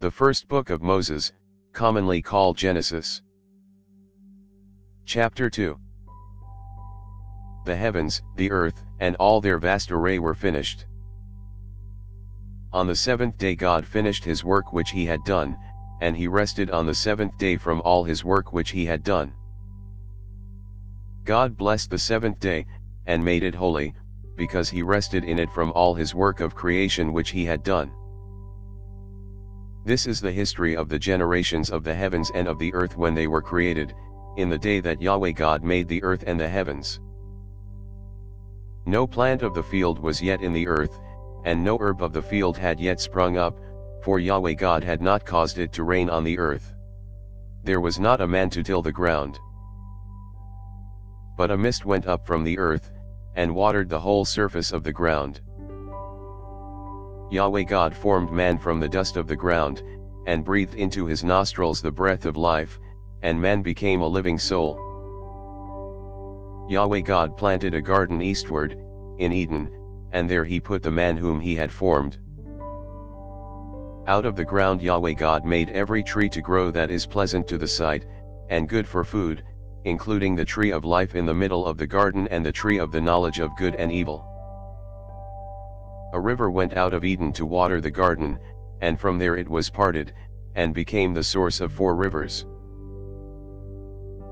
The first book of Moses, commonly called Genesis. Chapter 2. The heavens, the earth, and all their vast array were finished. On the seventh day God finished his work which he had done, and he rested on the seventh day from all his work which he had done. God blessed the seventh day, and made it holy, because he rested in it from all his work of creation which he had done. This is the history of the generations of the heavens and of the earth when they were created, in the day that Yahweh God made the earth and the heavens. No plant of the field was yet in the earth, and no herb of the field had yet sprung up, for Yahweh God had not caused it to rain on the earth. There was not a man to till the ground. But a mist went up from the earth, and watered the whole surface of the ground. Yahweh God formed man from the dust of the ground, and breathed into his nostrils the breath of life, and man became a living soul. Yahweh God planted a garden eastward, in Eden, and there he put the man whom he had formed. Out of the ground Yahweh God made every tree to grow that is pleasant to the sight, and good for food, including the tree of life in the middle of the garden and the tree of the knowledge of good and evil. A river went out of Eden to water the garden, and from there it was parted, and became the source of 4 rivers.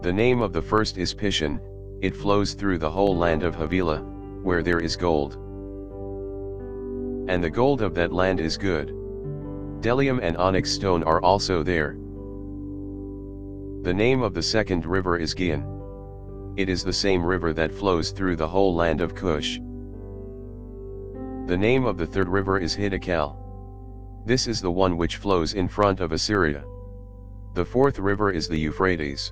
The name of the first is Pishon, it flows through the whole land of Havilah, where there is gold. And the gold of that land is good. Bdellium and onyx stone are also there. The name of the second river is Gihon. It is the same river that flows through the whole land of Cush. The name of the third river is Hiddekal. This is the one which flows in front of Assyria. The fourth river is the Euphrates.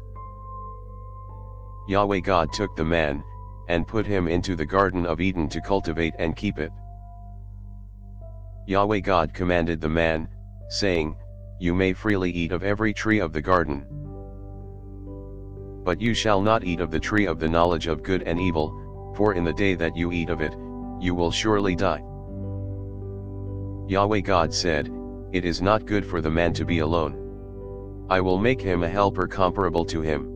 Yahweh God took the man, and put him into the Garden of Eden to cultivate and keep it. Yahweh God commanded the man, saying, "You may freely eat of every tree of the garden. But you shall not eat of the tree of the knowledge of good and evil, for in the day that you eat of it, you will surely die." Yahweh God said, "It is not good for the man to be alone. I will make him a helper comparable to him."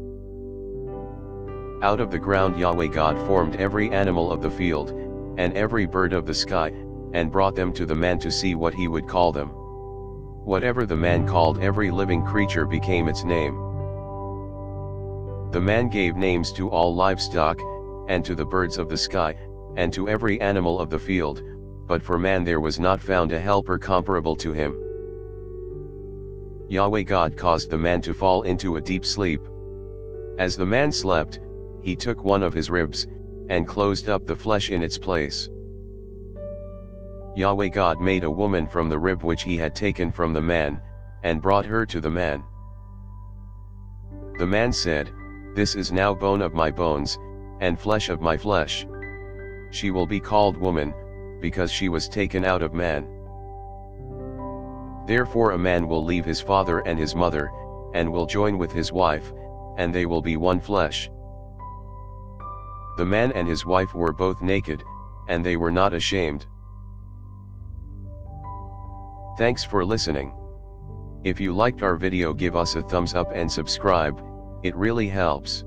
Out of the ground Yahweh God formed every animal of the field, and every bird of the sky, and brought them to the man to see what he would call them. Whatever the man called every living creature became its name. The man gave names to all livestock, and to the birds of the sky, and to every animal of the field, but for man there was not found a helper comparable to him. Yahweh God caused the man to fall into a deep sleep. As the man slept, he took one of his ribs, and closed up the flesh in its place. Yahweh God made a woman from the rib which he had taken from the man, and brought her to the man. The man said, "This is now bone of my bones, and flesh of my flesh. She will be called woman, because she was taken out of man. Therefore a man will leave his father and his mother, and will join with his wife, and they will be one flesh." The man and his wife were both naked, and they were not ashamed. Thanks for listening. If you liked our video, give us a thumbs up and subscribe, it really helps.